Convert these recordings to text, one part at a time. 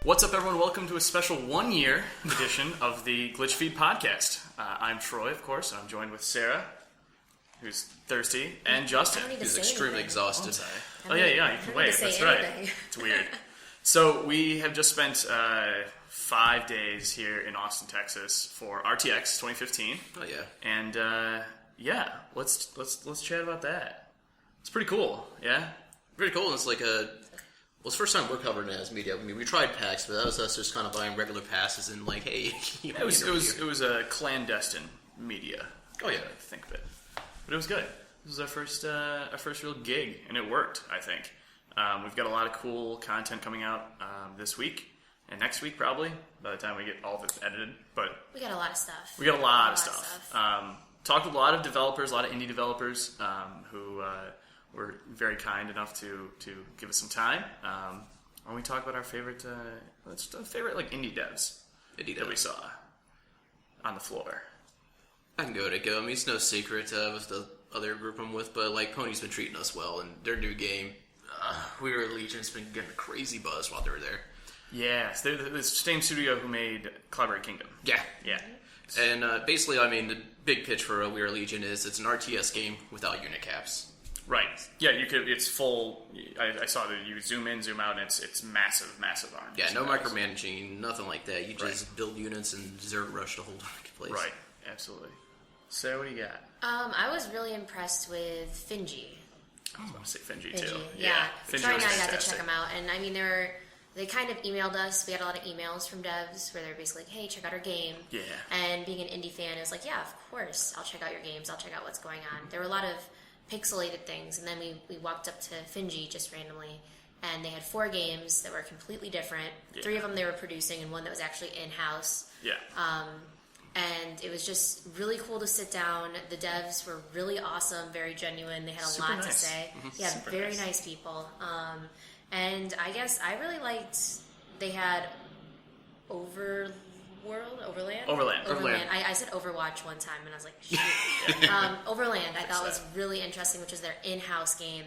What's up, everyone? Welcome to a special one-year edition of the GlitchFeed Podcast. I'm Troy, of course, and I'm joined with Sarah, who's thirsty, and Justin, who's extremely exhausted. Oh, yeah, you can wait. That's right. It's weird. So we have just spent 5 days here in Austin, Texas for RTX 2015. Oh yeah. And let's chat about that. It's pretty cool. Yeah. Pretty cool. It's like it's the first time we're covering it as media. I mean, we tried packs, but that was us just kind of buying regular passes and like, hey, it was a clandestine media. Oh yeah. Think of it, but it was good. This was our first real gig, and it worked. I think we've got a lot of cool content coming out this week and next week, probably by the time we get all of it edited. But we got a lot of stuff. Talked with a lot of developers, a lot of indie developers who were very kind enough to give us some time. And we talk about our favorite like indie devs that we saw on the floor. I can go. I mean, it's no secret with the other group I'm with, but like Pony's been treating us well, and their new game, We Are Legion's been getting a crazy buzz while they were there. Yes, they're the same studio who made Collaborate Kingdom. Yeah. And basically, I mean, the big pitch for We Are Legion is it's an RTS game without unit caps. Right. Yeah, you could. It's full. I saw that you zoom in, zoom out, and it's massive arms. Yeah, no micromanaging, nothing like that. You just build units and Zerg rush the whole place. Right. Absolutely. So, what do you got? I was really impressed with Finji. I was going to say Finji too. Yeah. Finji Troy and I got fantastic. to check them out, and I mean they kind of emailed us. We had a lot of emails from devs where they're basically like, hey, check out our game. Yeah. And being an indie fan is like, yeah, of course, I'll check out your games. I'll check out what's going on. There were a lot of pixelated things, and then we walked up to Finji just randomly, and they had 4 games that were completely different. Yeah. 3 of them they were producing, and 1 that was actually in-house. Yeah. And it was just really cool to sit down. The devs were really awesome, very genuine. They had a lot to say. Mm-hmm. Yeah, Super very nice people. And I guess I really liked, they had Overland. I said Overwatch one time, and I was like, shoot. Overland, I thought was really interesting, which is their in-house game.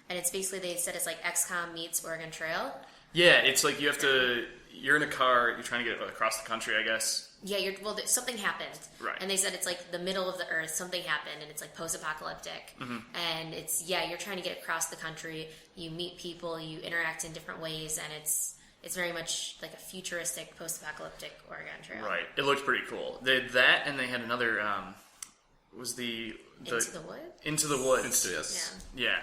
And it's basically, they said it's like XCOM meets Oregon Trail. Yeah, it's like you're in a car, you're trying to get across the country, I guess. Yeah, something happened. Right. And they said it's like the middle of the earth, something happened, and it's like post-apocalyptic. Mm-hmm. And you're trying to get across the country, you meet people, you interact in different ways, and it's very much like a futuristic post-apocalyptic Oregon Trail. Right. It looked pretty cool. They had that, and they had another, was the... Into the Woods? Into the Woods. Yes. Yeah.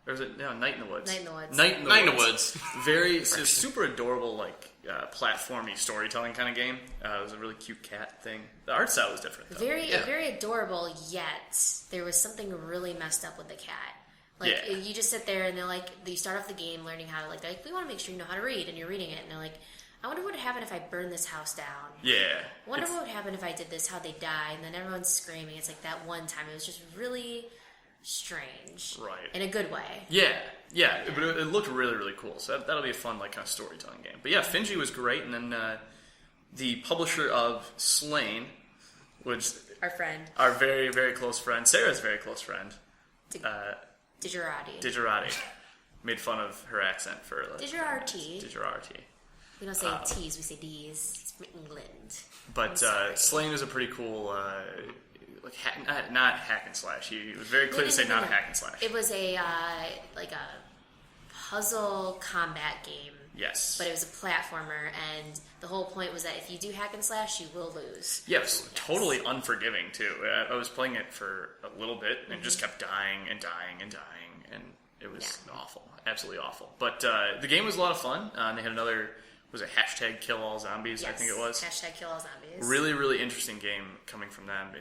Or was it Night in the Woods? Night in the Woods. Night in the Woods. Very it's a super adorable, like platformy storytelling kind of game. It was a really cute cat thing. The art style was different, though. Very adorable. Yet there was something really messed up with the cat. Like you just sit there and they're like, you start off the game learning how to they're like, we want to make sure you know how to read, and you're reading it, and they're like, I wonder what would happen if I burned this house down. Yeah. I wonder what would happen if I did this, how they die, and then everyone's screaming. It's like that one time. It was just really strange. Right. In a good way. Yeah. But it looked really, really cool. So that'll be a fun, like, kind of storytelling game. But yeah, Finji was great, and then the publisher of Slain, which... Our very, very close friend. Sarah's very close friend. Digirati. Made fun of her accent for... Like, Digirati. We don't say T's, we say D's. It's from England. But Slain was a pretty cool... not hack and slash. He was very clear to say not hack and slash. It was a puzzle combat game. Yes. But it was a platformer, and the whole point was that if you do hack and slash, you will lose. Yeah, it was totally unforgiving, too. I was playing it for a little bit, and it just kept dying, and it was awful. Absolutely awful. But the game was a lot of fun, and they had another... Was it hashtag Kill All Zombies? Yes, I think it was. Hashtag Kill All Zombies. Really, really interesting game coming from them.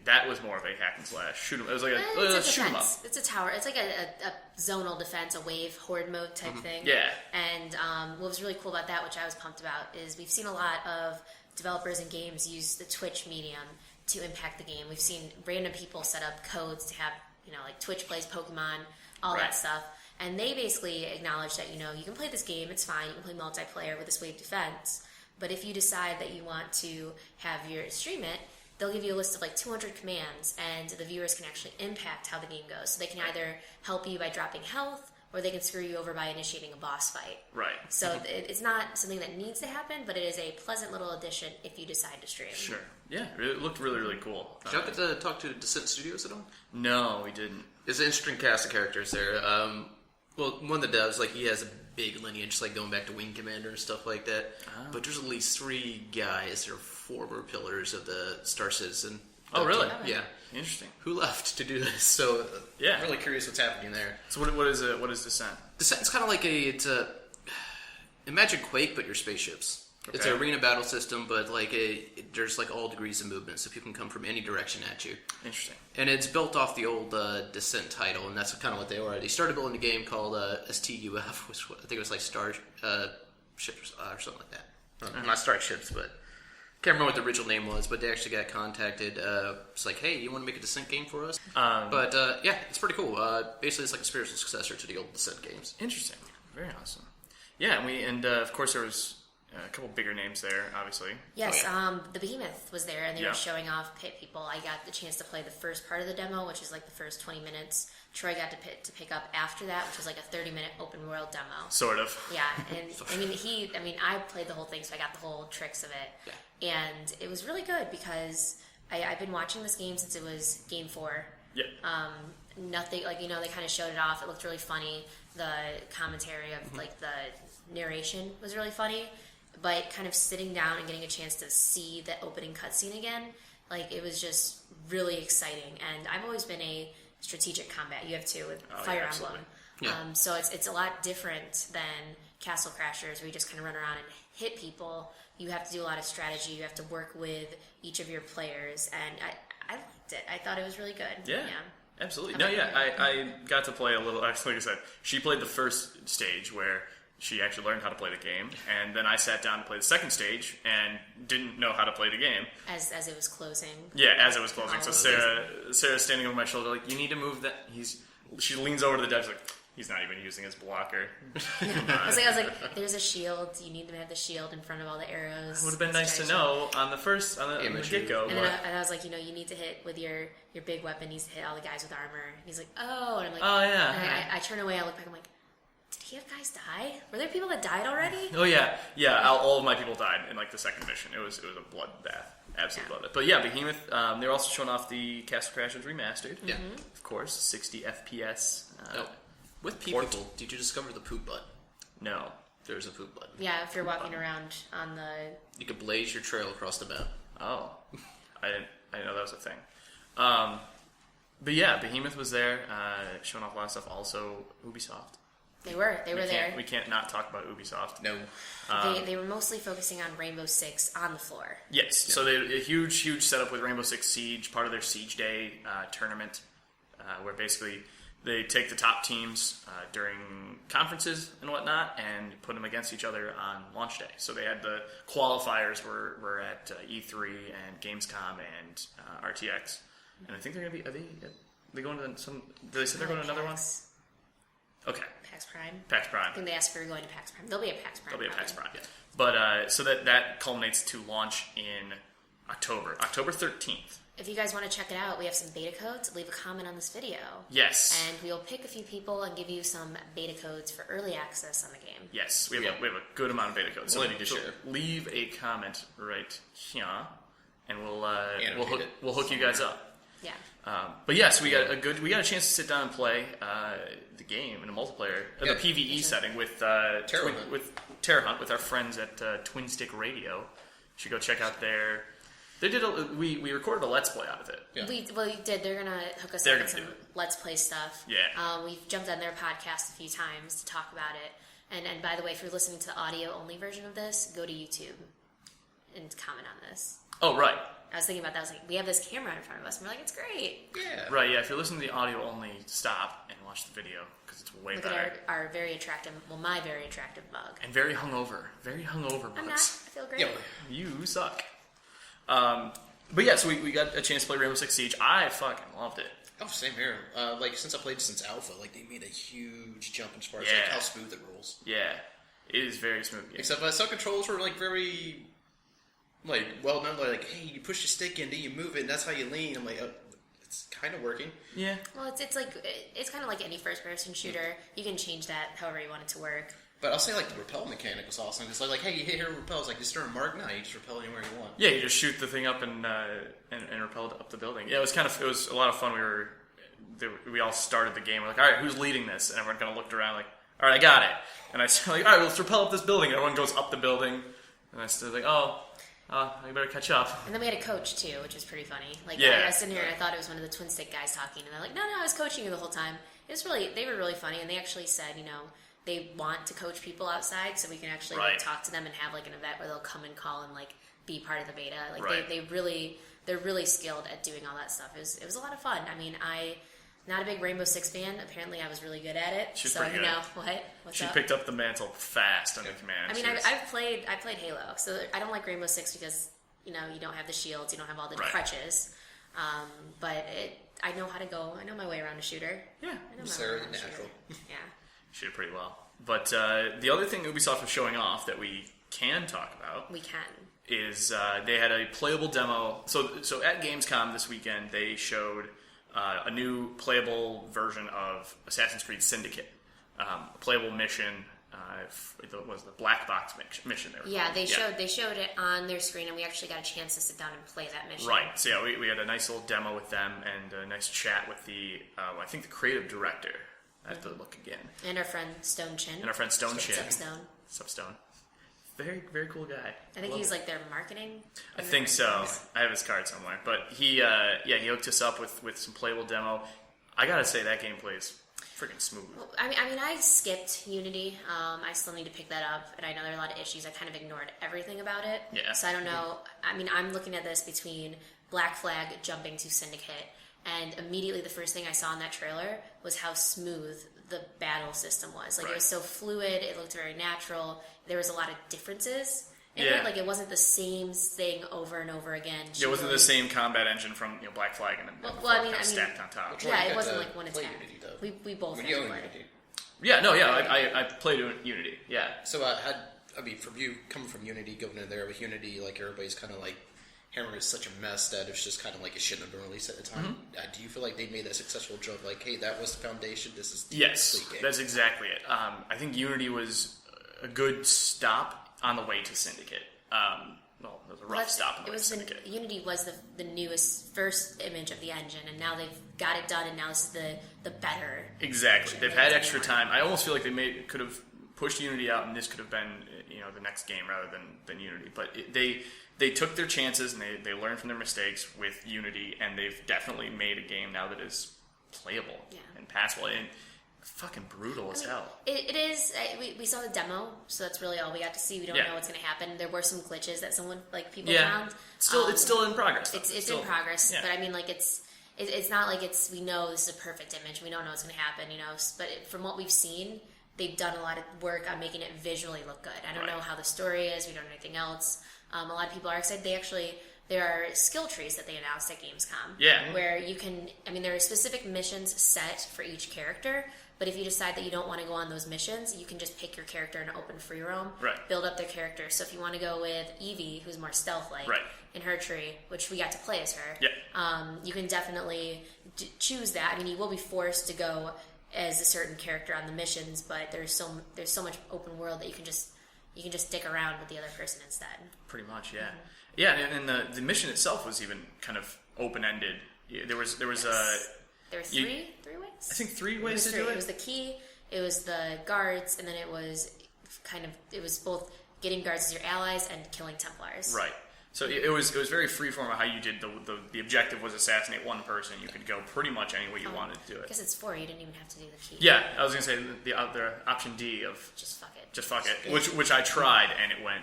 That was more of a hack and slash shoot 'em. It was like a shoot 'em up. It's a tower. It's like a zonal defense, a wave horde mode type thing. Yeah. And what was really cool about that, which I was pumped about, is we've seen a lot of developers and games use the Twitch medium to impact the game. We've seen random people set up codes to have, like Twitch plays Pokemon, all that stuff. And they basically acknowledge that, you can play this game, it's fine, you can play multiplayer with this wave defense, but if you decide that you want to have your stream it, they'll give you a list of like 200 commands, and the viewers can actually impact how the game goes. So they can either help you by dropping health, or they can screw you over by initiating a boss fight. Right. So it's not something that needs to happen, but it is a pleasant little addition if you decide to stream. Sure. Yeah, it looked really, really cool. Did y'all get to talk to Descent Studios at all? No, we didn't. It's an interesting cast of characters there. Well, one of the devs, like, he has a big lineage, like going back to Wing Commander and stuff like that. Oh. But there's at least 3 guys that are former pillars of the Star Citizen. Oh, really? Yeah. Interesting. Who left to do this? So, I'm really curious what's happening there. So what is it? What is Descent? Descent's kind of like imagine Quake, but your spaceships. Okay. It's an arena battle system, but like there's like all degrees of movement, so people can come from any direction at you. Interesting. And it's built off the old Descent title, and that's kind of what they were. They started building a game called STUF, which I think it was like Star Ships or something like that. Not Starships, but can't remember what the original name was. But they actually got contacted. It's like, hey, you want to make a Descent game for us? But yeah, it's pretty cool. Basically, it's like a spiritual successor to the old Descent games. Interesting. Very awesome. Yeah, and of course there was a couple bigger names there, obviously. Yes, the Behemoth was there, and they were showing off pit people. I got the chance to play the first part of the demo, which is like the first 20 minutes. Troy got to pick up after that, which was like a 30-minute open world demo. Sort of. Yeah, and I played the whole thing, so I got the whole tricks of it. Yeah. And it was really good because I've been watching this game since it was Game 4. Yeah. Nothing, like, they kind of showed it off. It looked really funny. The commentary of, like, the narration was really funny. But kind of sitting down and getting a chance to see the opening cutscene again, like, it was just really exciting. And I've always been a strategic combat. You have too with Fire Emblem. Yeah. So it's a lot different than Castle Crashers, where you just kind of run around and hit people. You have to do a lot of strategy. You have to work with each of your players, and I liked it. I thought it was really good. Yeah. Absolutely. I got to play a little. Actually, like I said, she played the first stage where she actually learned how to play the game, and then I sat down to play the second stage and didn't know how to play the game. As it was closing. Yeah, as it was closing. So Sarah's standing over my shoulder like, you need to move that. She leans over to the dev, she's like, he's not even using his blocker. I was like, there's a shield. You need to have the shield in front of all the arrows. It would have been nice to know on the get-go. And I was like, you need to hit with your big weapon needs to hit all the guys with armor. And he's like, oh. And I'm like, oh, yeah. And I turn away, I look back, I'm like, did he have guys die? Were there people that died already? Oh, yeah. Yeah, all of my people died in, like, the second mission. It was a bloodbath. Absolutely love it. But, yeah, Behemoth, they were also showing off the Castle Crashers Remastered. Yeah. Of course, 60 FPS. With people, did you discover the poop button? No. There's a poop button. Yeah, if you're walking around on the... You could blaze your trail across the map. Oh. I didn't know that was a thing. But, yeah, Behemoth was there, showing off a lot of stuff. Also, Ubisoft. They were there. We can't not talk about Ubisoft. No. They were mostly focusing on Rainbow Six on the floor. Yes. Yeah. So they had a huge setup with Rainbow Six Siege, part of their Siege Day tournament, where basically they take the top teams during conferences and whatnot and put them against each other on launch day. So they had the qualifiers were at E3 and Gamescom and RTX. And I think they're going to be... Are they going to some... Did they say they're going to another one? Okay. PAX Prime. PAX Prime. I think they asked for going to PAX Prime. There'll be a PAX Prime. Yeah. But so that culminates to launch in October 13th. If you guys want to check it out, we have some beta codes. Leave a comment on this video. Yes. And we'll pick a few people and give you some beta codes for early access on the game. Yes, we have a good amount of beta codes. So leave a comment right here, and we'll hook you guys up. Yeah. But yes, we got a chance to sit down and play the game in a multiplayer, the PvE setting with Terror Hunt with our friends at Twin Stick Radio. You should go check out their. They did we recorded a Let's Play out of it. Yeah. We did. They're gonna hook us up with some Let's Play stuff. Yeah. We've jumped on their podcast a few times to talk about it. And by the way, if you're listening to the audio only version of this, go to YouTube and comment on this. Oh right. I was thinking about that. I was like, we have this camera in front of us, and we're like, it's great. Yeah. Right, yeah. If you're listening to the audio only, stop and watch the video, because it's way better. Look at our very attractive, my very attractive mug. And very hungover mugs. I'm not. I feel great. Yeah, you suck. But yeah, so we got a chance to play Rainbow Six Siege. I fucking loved it. Oh, same here. Since I played since Alpha, they made a huge jump as far as how smooth it rolls. Yeah, it is very smooth. Yeah. Except some controls were very... well known, hey, you push the stick in, then you move it, and that's how you lean. I'm like, it's kind of working. Yeah. Well, it's kind of like any first-person shooter. You can change that however you want it to work. But I'll say, like, the rappel mechanic was awesome. It's like, hey, you hit here rappel. It's like, just turn a mark. No, you just rappel anywhere you want. Yeah, you just shoot the thing up and rappel up the building. Yeah, it was a lot of fun. We all started the game. We're like, all right, who's leading this? And everyone kind of looked around like, all right, I got it. And I said, like, all right, well, let's rappel up this building. And everyone goes up the building. And I stood like, you better catch up. And then we had a coach, too, which was pretty funny. Like, yeah. I was sitting here and I thought it was one of the twin stick guys talking. And they're like, no, I was coaching you the whole time. They were really funny. And they actually said, they want to coach people outside so we can actually like, talk to them and have like an event where they'll come and call and like be part of the beta. Like they're really skilled at doing all that stuff. It was a lot of fun. I mean, not a big Rainbow Six fan. Apparently I was really good at it. She's so pretty good. What's she up? picked up the mantle fast under command. I mean, I played Halo, so I don't like Rainbow Six because you don't have the shields, you don't have all the crutches. But I know how to go. I know my way around a shooter. Yeah, Sarah the natural. Yeah. She did pretty well. But the other thing Ubisoft was showing off that we can talk about... is they had a playable demo. So at Gamescom this weekend, they showed a new playable version of Assassin's Creed Syndicate. A playable mission. It was the black box mission. They showed it on their screen, and we actually got a chance to sit down and play that mission. Right. So yeah, we had a nice little demo with them and a nice chat with the I think the creative director. I have to look again. And our friend Stone Chin. Sup, Stone. Very, very cool guy. I think he's like their marketing. I think so. I have his card somewhere. But he hooked us up with some playable demo. I gotta say, that gameplay is freaking smooth. Well, I mean, I skipped Unity. I still need to pick that up, and I know there are a lot of issues. I kind of ignored everything about it. Yeah. So I don't know. I mean, I'm looking at this between Black Flag jumping to Syndicate. And immediately the first thing I saw in that trailer was how smooth the battle system was. Like, it was so fluid, it looked very natural. There was a lot of differences in it. Like, it wasn't the same thing over and over again. It wasn't the same combat engine from Black Flag and stacked on top. Yeah, it wasn't like one attack. Unity, we both had to play. Unity. Yeah, no, yeah, I played Unity, yeah. So, from you, coming from Unity, going in there with Unity, like, everybody's kind of like, Hammer is such a mess that it's just kind of like it shouldn't have been released at the time. Mm-hmm. Do you feel like they made that successful jump? Like, hey, that was the foundation. This is the complete game. That's exactly it. I think Unity was a good stop on the way to Syndicate. It was a rough stop on the way to Syndicate. Unity was the newest first image of the engine, and now they've got it done, and now this is the better. Exactly. They've had extra time. I almost feel like they could have pushed Unity out, and this could have been the next game rather than Unity. But they took their chances and they learned from their mistakes with Unity, and they've definitely made a game now that is playable and passable and fucking brutal as hell. It is. We saw the demo, so that's really all we got to see. We don't know what's going to happen. There were some glitches that people found. It's still in progress. It's in progress, but I mean, like it's not like we know this is a perfect image. We don't know what's going to happen, But from what we've seen, they've done a lot of work on making it visually look good. I don't know how the story is. We don't know anything else. A lot of people are excited. There are skill trees that they announced at Gamescom. Yeah. Where you can, there are specific missions set for each character, but if you decide that you don't want to go on those missions, you can just pick your character in open free roam, build up their character. So if you want to go with Evie, who's more stealth-like, in her tree, which we got to play as her, you can definitely choose that. You will be forced to go as a certain character on the missions, but there's so much open world that you can just stick around with the other person instead. Pretty much, yeah. Mm-hmm. Yeah, and the mission itself was even kind of open-ended. There was There were three ways? I think 3 ways to do it. It was the key, it was the guards, and then it was both getting guards as your allies and killing Templars. Right. So it was very freeform how you did the objective was assassinate one person. You could go pretty much any way you wanted to do it. I guess it's 4. You didn't even have to do the key. Yeah, I was gonna say the option D of just fuck it. Just fuck it. Which I tried and it went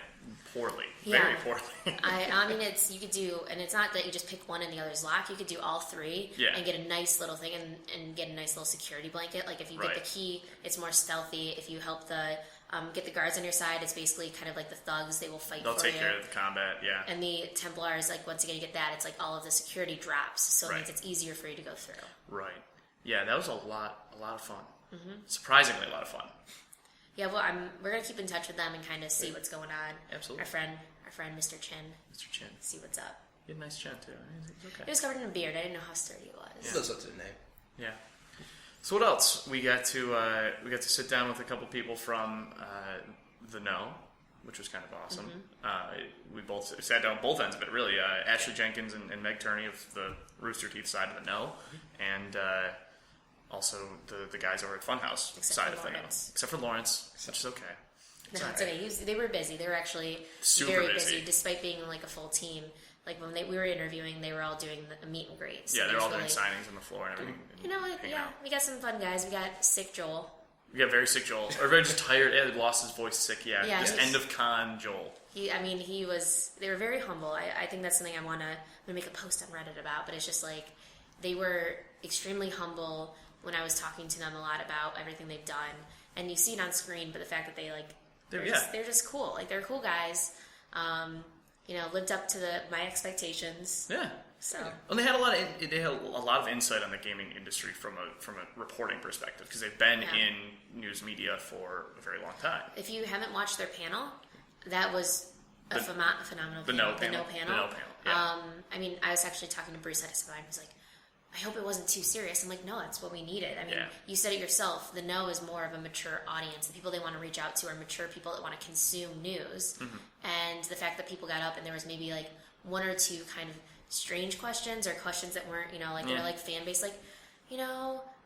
poorly. Very poorly. It's you could do, and it's not that you just pick one and the other's lock. You could do all 3 and get a nice little thing and get a nice little security blanket. Like if you get the key, it's more stealthy. If you help get the guards on your side, it's basically kind of like the thugs. They will fight for you. They'll take care of the combat, yeah. And the Templars, once again, you get that. It's like all of the security drops, so it means it's easier for you to go through. Right. Yeah, that was a lot of fun. Mm-hmm. Surprisingly a lot of fun. Yeah, well, we're going to keep in touch with them and kind of see what's going on. Absolutely. Our friend, Mr. Chin. Mr. Chin. See what's up. He had a nice chin too. He's okay. He was covered in a beard. I didn't know how sturdy he was. It lives up to the name. Yeah. So what else? We got to sit down with a couple people from the No, which was kind of awesome. We both sat down on both ends of it, really. Ashley Jenkins and Meg Turney of the Rooster Teeth side of the No, and also the guys over at Funhouse side of the No. Except for Lawrence, which is okay. No, it's okay. They were busy. They were actually Super very busy, despite being like a full team. Like when we were interviewing, they were all doing a meet and greet. So yeah, they're all doing signings on the floor and everything. You know what? Yeah, we got some fun guys. We got sick Joel. We got very sick Joel, or very just tired. Yeah, lost his voice, sick. Yeah, just end of con Joel. He was. They were very humble. I think that's something I'm gonna make a post on Reddit about. But it's just like they were extremely humble when I was talking to them a lot about everything they've done, and you see it on screen. But the fact that they're just cool. Like they're cool guys. Lived up to my expectations. Yeah. So. And they had a lot of insight on the gaming industry from a reporting perspective because they've been in news media for a very long time. If you haven't watched their panel, that was a phenomenal the panel. No panel. The No panel. Yeah. I was actually talking to Bruce Edison. He was like, I hope it wasn't too serious. I'm like, no, that's what we needed. You said it yourself. The No is more of a mature audience. The people they want to reach out to are mature people that want to consume news. And the fact that people got up and there was maybe like one or two kind of strange questions or questions that weren't, they're like fan based,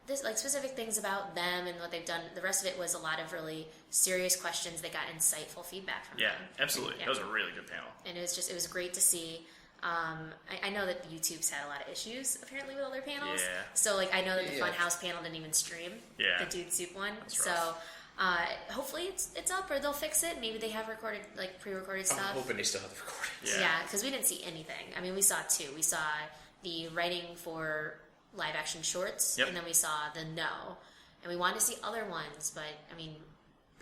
this like specific things about them and what they've done. The rest of it was a lot of really serious questions that got insightful feedback from them. Yeah, absolutely. That was a really good panel. And it was great to see. I know that YouTube's had a lot of issues apparently with all their panels. Yeah. So I know that the Funhouse panel didn't even stream. Yeah. The Dude Soup one. That's rough. So hopefully it's up or they'll fix it. Maybe they have pre-recorded stuff. I'm hoping they still have the recordings. Yeah, because we didn't see anything. We saw two. We saw the writing for live action shorts, and then we saw the No, and we wanted to see other ones, but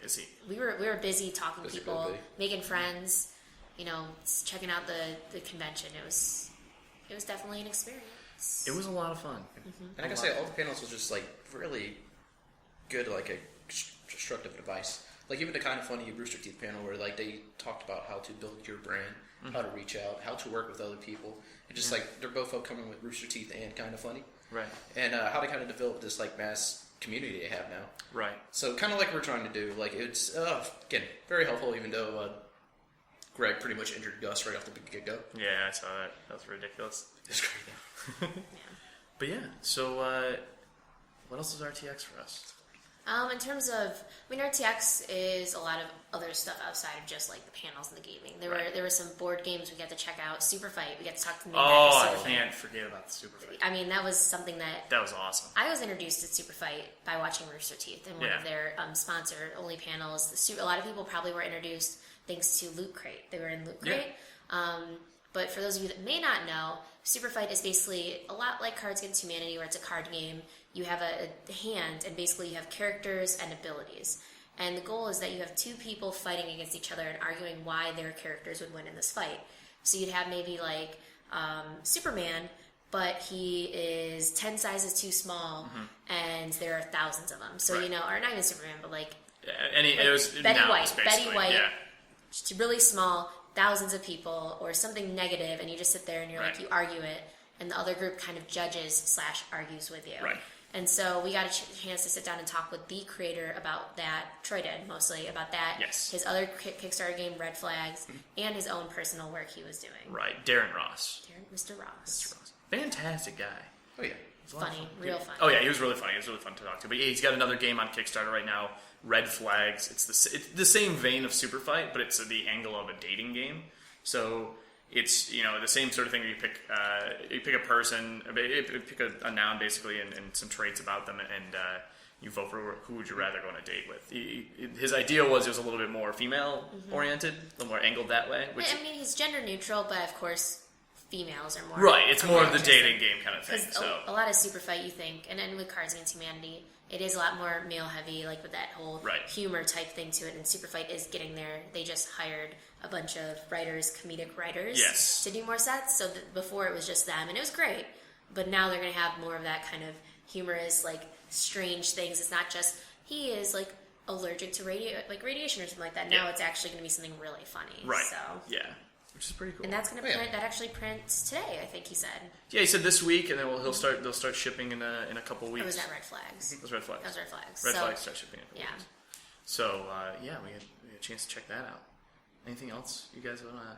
busy. We were busy talking to people, making friends. Checking out the convention. It was definitely an experience. It was a lot of fun. And I gotta say, all the panels was just really good, a constructive advice. Even the Kind of Funny Rooster Teeth panel where they talked about how to build your brand, how to reach out, how to work with other people, and just they're both coming with Rooster Teeth and Kind of Funny, right? And how to kind of develop this mass community they have now, right? So kind of like we're trying to do. It's again very helpful, even though. Greg pretty much injured Gus right off the get-go. Yeah, I saw that. That was ridiculous. It's great. But yeah, so what else is RTX for us? In terms of, RTX is a lot of other stuff outside of just the panels and the gaming. There were some board games we got to check out. Super Fight, we got to talk to them about. Oh, I can't forget about the Super Fight. That was something that was awesome. I was introduced to Super Fight by watching Rooster Teeth and one of their sponsor only panels. A lot of people probably were introduced thanks to Loot Crate. They were in Loot Crate. Yeah. But for those of you that may not know, Super Fight is basically a lot like Cards Against Humanity, where it's a card game. You have a hand, and basically you have characters and abilities. And the goal is that you have two people fighting against each other and arguing why their characters would win in this fight. So you'd have maybe Superman, but he is 10 sizes too small, and there are thousands of them. So, or not even Superman, but it was Betty White, really small, thousands of people, or something negative, and you just sit there and you're you argue it, and the other group kind of judges / argues with you. Right. And so we got a chance to sit down and talk with the creator about that. Troy did, mostly, about that. Yes. His other Kickstarter game, Red Flags, and his own personal work he was doing. Right. Darren Ross. Mr. Ross. Fantastic guy. Oh, yeah. Funny. Real funny. Oh, yeah, he was really funny. He was really fun to talk to. But yeah, he's got another game on Kickstarter right now, Red Flags. It's the same vein of Super Fight, but it's the angle of a dating game. So it's the same sort of thing where you pick a person, you pick a noun basically, and some traits about them, and you vote for who would you rather go on a date with. His idea was it was a little bit more female oriented, a little more angled that way. He's gender neutral, but of course females are more right. It's more of the dating game kind of thing. So a lot of Super Fight, you think, and then with Cards Against Humanity, it is a lot more male heavy, with that whole humor type thing to it. And Super Fight is getting there. They just hired a bunch of comedic writers, to do more sets. So before it was just them, and it was great. But now they're going to have more of that kind of humorous, strange things. It's not just he is allergic to radiation or something like that. Now it's actually going to be something really funny. Right. So yeah. which is pretty cool. And that's going to print. That actually prints today, I think he said. Yeah, he said this week, and then they'll start shipping in a couple weeks. Or was that Red Flags? It was Red Flags. That was Red Flags. Red Flags start shipping in a couple Yeah. weeks. So we had a chance to check that out. Anything else you guys want to?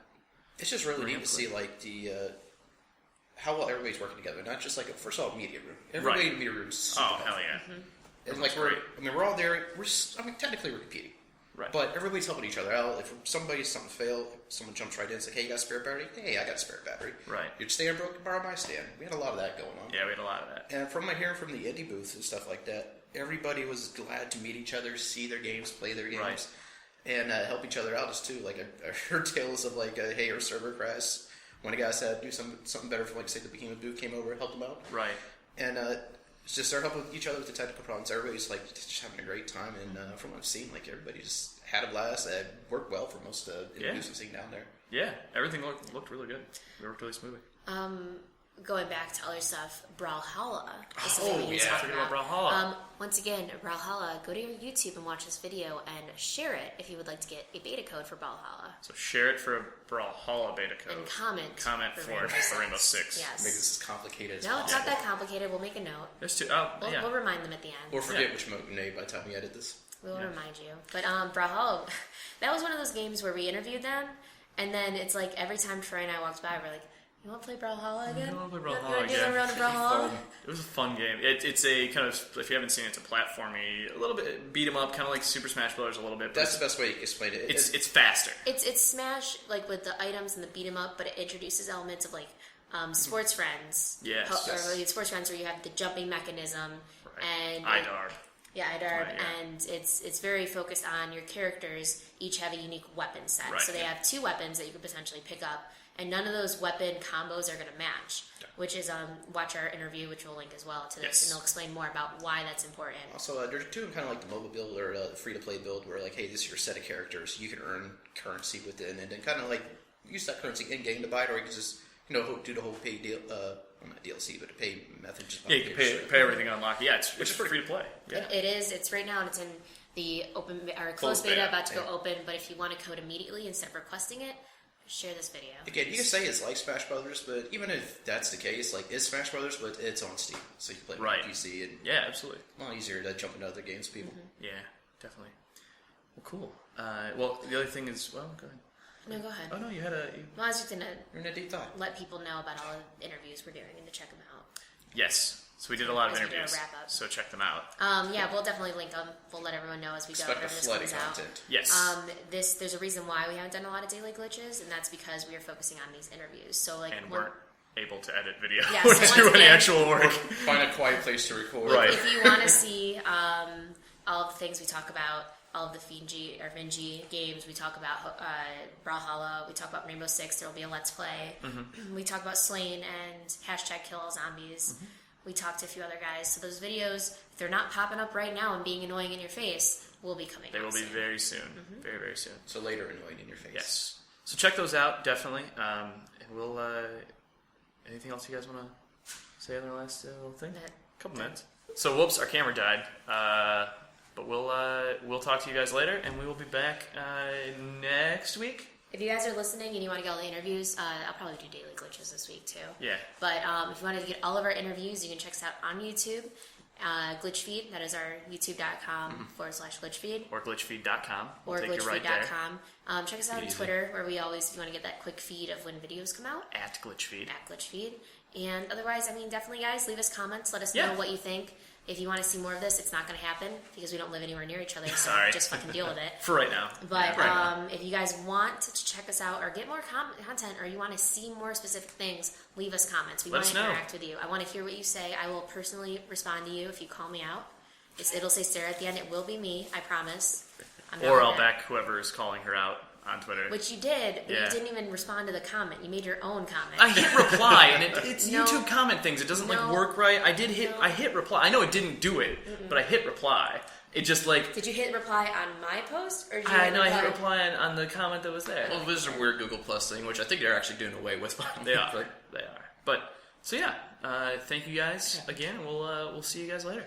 It's just really neat to see like the how well everybody's working together. Not just like first of all, media room. Everybody in the media room is super hell yeah! And like we're all there. Technically we're competing, right? But everybody's helping each other out. If something failed, someone jumps right in and says, "Hey, you got a spare battery? Hey, I got a spare battery." Right. Your stand broke, borrow my stand. We had a lot of that going on. Yeah, we had a lot of that. And from my hearing from the indie booth and stuff like that, everybody was glad to meet each other, see their games, play their games. Right. And help each other out as too. Like I heard tales of like, hey, our server crashed. One of the guys had to do something better for like say the Behemoth booth came over and helped them out. Right. And just start helping each other with the technical problems. Everybody's like just having a great time. And from what I've seen, like everybody just had a blast. It worked well for most of the interviews I've seen down there. Yeah, everything looked really good. It worked really smoothly. Going back to other stuff, Brawlhalla. Talk about Brawlhalla. Once again, Brawlhalla, go to your YouTube and watch this video and share it if you would like to get a beta code for Brawlhalla. So share it for a Brawlhalla beta code. And comment for Rainbow Six. Yes. Make this as complicated as No, possible. it's not that complicated. We'll make a note. There's two. We'll remind them at the end. Or forget which mode you made by the time we edit this. We'll remind you. But Brawlhalla, that was one of those games where we interviewed them, and then it's like every time Troy and I walked by, we're like, you want to play Brawlhalla again? You want to play You Brawlhalla want to do again? a round of Brawlhalla? It was a fun game. It's a kind of, if you haven't seen it, it's a platformy, a little bit beat 'em up, kind of like Super Smash Bros. A little bit. That's the best way you can explain it. It's faster. It's Smash, like with the items and the beat 'em up, but it introduces elements of like Sports Friends. Yes. Or Sports Friends where you have the jumping mechanism. Right. And IDAR. Yeah, IDAR, Right, yeah. and it's very focused on your characters each have a unique weapon set. Right, so they have 2 weapons that you could potentially pick up, and none of those weapon combos are going to match, which is, watch our interview, which we'll link as well to this, and they'll explain more about why that's important. Also, they're doing kind of like the mobile build or free-to-play build where, like, hey, this is your set of characters. You can earn currency within, and then kind of, like, use that currency in-game to buy it, or you can just, do the whole pay deal, well, not DLC, but a pay method. Just Yeah, you can pay everything on lock. Yeah, it's free to play. Yeah. It is. It's right now, and it's in the open or closed beta, about to go open, but if you want to code immediately instead of requesting it, share this video. Again, you can say it's like Smash Brothers, but even if that's the case, like, it's Smash Brothers, but it's on Steam, so you can play it on PC, and yeah, absolutely. a lot easier to jump into other games with people. Yeah, definitely. Well, cool. Well, the other thing is, well, go ahead. No, go ahead. Oh, no, you had a... Well, I was just going You're in a deep thought. to let people know about all the interviews we're doing and to check them out. Yes. So we did a lot of As we do a interviews. wrap-up. So check them out. Yeah, we'll definitely link them. We'll let everyone know as we Expect go. a flood of content. Yes. There's a reason why we haven't done a lot of daily glitches, and that's because we are focusing on these interviews. So like, and weren't able to edit video Yeah, or so do once any again- actual work. Find a quiet place to record. Right. if you want to see all of the things we talk about, all of the Vinci games, we talk about Brawlhalla, we talk about Rainbow Six. There will be a Let's Play. Mm-hmm. We talk about Slain and hashtag Kill All Zombies. Mm-hmm. We talked to a few other guys. So those videos, if they're not popping up right now and being annoying in your face, will be coming. They out will be soon. very soon. Very, very soon. So later annoying in your face. Yes. So check those out, definitely. And we'll... anything else you guys want to say on the last little thing? Couple minutes. So, whoops, our camera died. But we'll talk to you guys later, and we will be back next week. If you guys are listening and you want to get all the interviews, I'll probably do daily glitches this week too. Yeah. But if you want to get all of our interviews, you can check us out on YouTube. GlitchFeed, that is our youtube.com/glitchfeed. Or glitchfeed.com. Or We'll take you right there. glitchfeed.com. Check us out on Twitter, where we always, if you want to get that quick feed of when videos come out. At GlitchFeed. At GlitchFeed. And otherwise, definitely, guys, leave us comments. Let us know what you think. If you want to see more of this, it's not going to happen because we don't live anywhere near each other, so just fucking deal with it. For right now. But if you guys want to check us out or get more content or you want to see more specific things, leave us comments. We want to interact with you. I want to hear what you say. I will personally respond to you if you call me out. It'll say Sarah at the end. It will be me, I promise. Or I'll back whoever is calling her out on Twitter. Which you did, but you didn't even respond to the comment. You made your own comment. I hit reply, and it's YouTube comment things. It doesn't work right. I hit reply. I know it didn't do it, but I hit reply. It just Did you hit reply on my post, or did you I hit reply on the comment that was there. Well, there's a weird Google Plus thing, which I think they're actually doing away with. They are. But so yeah, thank you guys again. We'll see you guys later.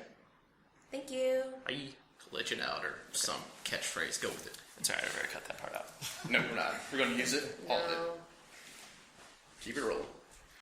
Thank you. Bye. Glitching out or some catchphrase. Go with it. It's alright. I better cut that part out. No, we're not. We're going to use it. All of it. Keep it rolling.